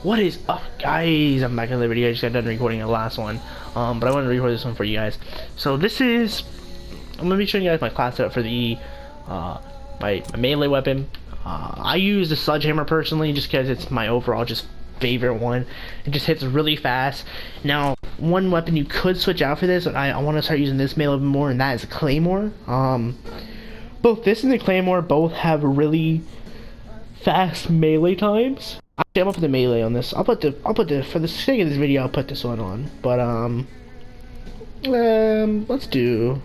What is up, guys? I'm back in the video. I just got done recording the last one, but I wanted to record this one for you guys. So this is, I'm gonna be showing you guys my class setup for the my melee weapon. I use the sledgehammer personally, just because it's my overall just favorite one. It just hits really fast. Now, one weapon you could switch out for this, but I want to start using this melee weapon more, and that is a claymore. Both this and the claymore both have really fast melee times. Actually, I'm up for the melee on this. I'll put the for the sake of this video, I'll put this one on. But let's do,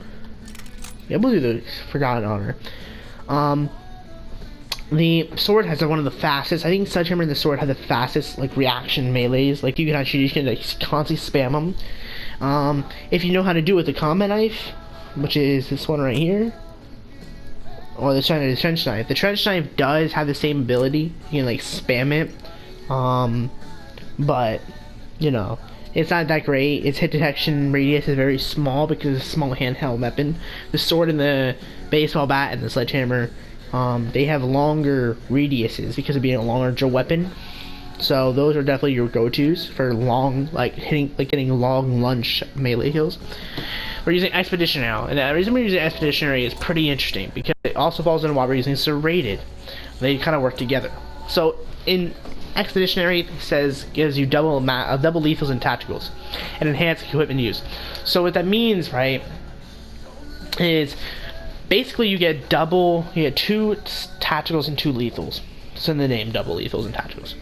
yeah, we'll do the Forgotten Honor. The sword has one of the fastest. I think Sledgehammer and the sword have the fastest like reaction melees. Like you can like constantly spam them. If you know how to do it with the combat knife, which is this one right here. Or the trench knife. The trench knife does have the same ability. You can like spam it. But you know, it's not that great. Its hit detection radius is very small because it's a small handheld weapon. The sword and the baseball bat and the sledgehammer, they have longer radiuses because of being a larger weapon. So those are definitely your go-tos for long, like getting long lunge melee kills. We're using Expedition now, and the reason we're using Expeditionary is pretty interesting because it also falls into why we're using Serrated. They kind of work together. So in Expeditionary, it says gives you double lethals and tacticals, and enhanced equipment use. So what that means, right, is basically you get two tacticals and two lethals. It's in the name, double lethals and tacticals.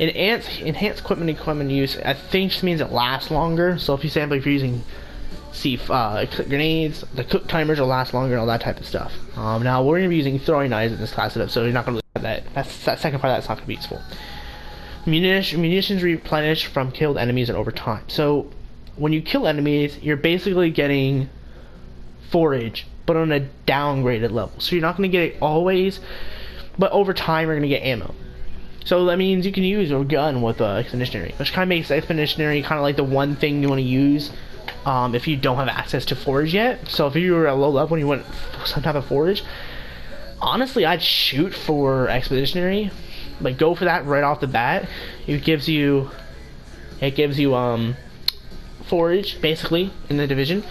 Enhanced equipment use, I think just means it lasts longer. So if you say, if you're using grenades, the cook timers will last longer and all that type of stuff. Now we're going to be using throwing knives in this class setup, so you're not going to have that. That second part, that's not going to be useful. Munitions replenished from killed enemies and over time. So when you kill enemies, you're basically getting forage, but on a downgraded level. So you're not going to get it always, but over time you're going to get ammo. So that means you can use a gun with Expeditionary, which kind of makes Expeditionary kind of like the one thing you want to use if you don't have access to forage yet. So if you were at a low level and you want some type of forage, honestly I'd shoot for Expeditionary. Like go for that right off the bat. It gives you forage basically in the division.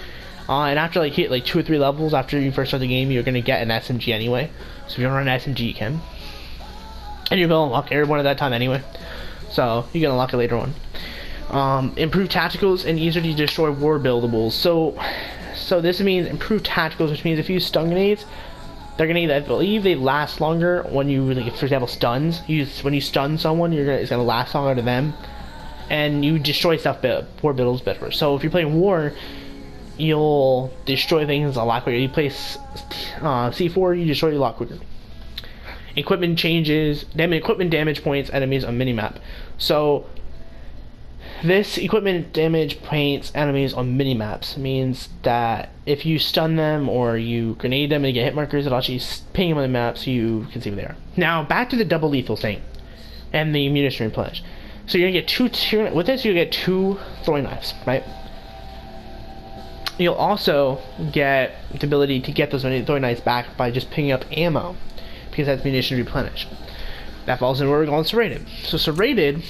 And after like hit like 2 or 3 levels after you first start the game, you're gonna get an SMG anyway. So if you don't run an SMG, you can. And you're gonna unlock every one at that time anyway. So you're gonna unlock it later on. Improved tacticals and easier to destroy war buildables. So this means improved tacticals, which means if you use stun grenades, they're gonna, I believe they last longer when you, like, for example, stuns. When you stun someone, it's gonna last longer to them, and you destroy stuff war buildables better. So if you're playing war, you'll destroy things a lot quicker. You play C4, you destroy it a lot quicker. Equipment changes, equipment damage points enemies on minimap. So this equipment damage points enemies on minimaps means that if you stun them or you grenade them and get hit markers, it'll actually ping them on the map so you can see them there. Now back to the double lethal thing and the munition replenish. So you're gonna get with this you get 2 throwing knives, right? You'll also get the ability to get those throwing knives back by just picking up ammo, because that's munition replenish. That falls into where we're going serrated. So serrated,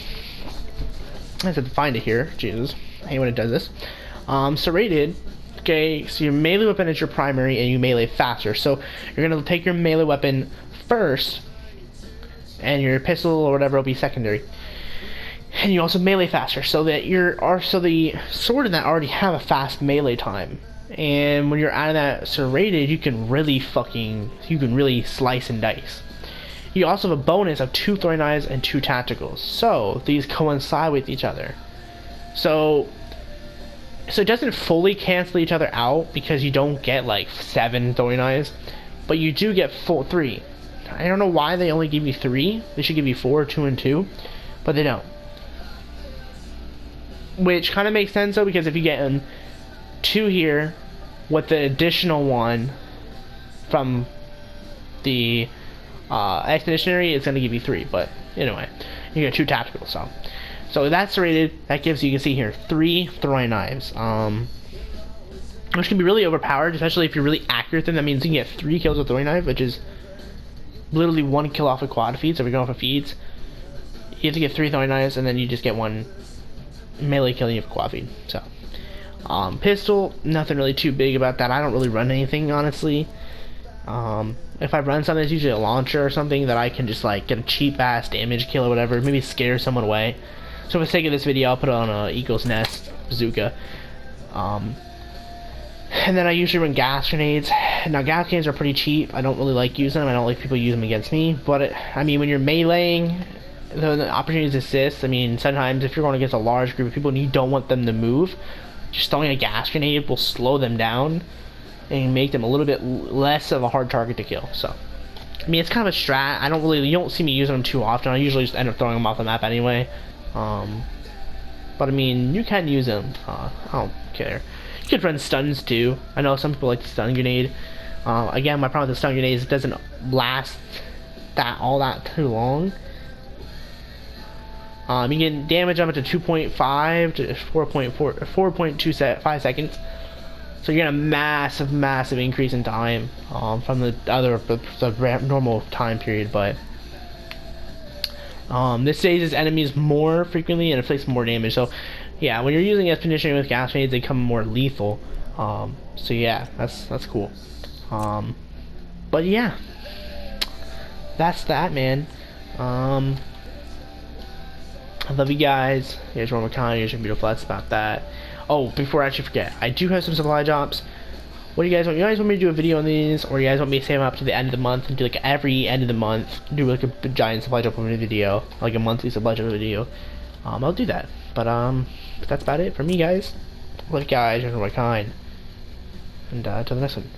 I have to find it here. Jesus, I hate when it does this. Serrated, okay, so your melee weapon is your primary and you melee faster. So you're gonna take your melee weapon first, and your pistol or whatever will be secondary. And you also melee faster, so that the sword in that already have a fast melee time. And when you're out of that serrated, you can really slice and dice. You also have a bonus of 2 throwing knives and 2 tacticals, so these coincide with each other. So it doesn't fully cancel each other out because you don't get like 7 throwing knives, but you do get 3. I don't know why they only give you 3. They should give you 4, 2, and 2, but they don't. Which kind of makes sense though, because if you get 2 here with the additional 1 from the Expeditionary, it's going to give you 3, but anyway, you get 2 tactical. So that's rated. That gives you can see here 3 throwing knives, which can be really overpowered, especially if you're really accurate. Then that means you can get 3 kills with throwing knife, which is literally 1 kill off of quad feeds. So if you're going for feeds, You have to get 3 throwing knives, and then you just get 1 melee killing you with quad feed. So, pistol, nothing really too big about that. I don't really run anything, honestly. If I run something, it's usually a launcher or something that I can just like get a cheap ass damage kill or whatever, maybe scare someone away. So for the sake of this video, I'll put it on a Eagle's Nest bazooka. And then I usually run gas grenades. Now gas grenades are pretty cheap. I don't really like using them. I don't like people using them against me. But I mean, when you're meleeing, the opportunities exist. I mean, sometimes if you're going against a large group of people and you don't want them to move, just throwing a gas grenade will slow them down and make them a little bit less of a hard target to kill. So, I mean, it's kind of a strat. You don't see me using them too often. I usually just end up throwing them off the map anyway. But I mean, you can use them. I don't care. You could run stuns too. I know some people like the stun grenade. Again, my problem with the stun grenade is it doesn't last all that too long. You can damage them up to 2.5 to 4.25 seconds. So you're getting a massive increase in time from the normal time period. But this dazes enemies more frequently and inflicts more damage. So yeah, when you're using expedition with gas grenades, they become more lethal. So yeah, that's cool. But yeah, that's that, man. I love you guys. Here's one more time. Here's your beautiful. That's about that. Oh, before I actually forget, I do have some supply drops. What do you guys want? You guys want me to do a video on these, or you guys want me to save them up to the end of the month and do like every end of the month, do like a giant supply drop video, like a monthly supply drop video? I'll do that. But that's about it for me, guys. Love you guys. You're my kind. And until the next one.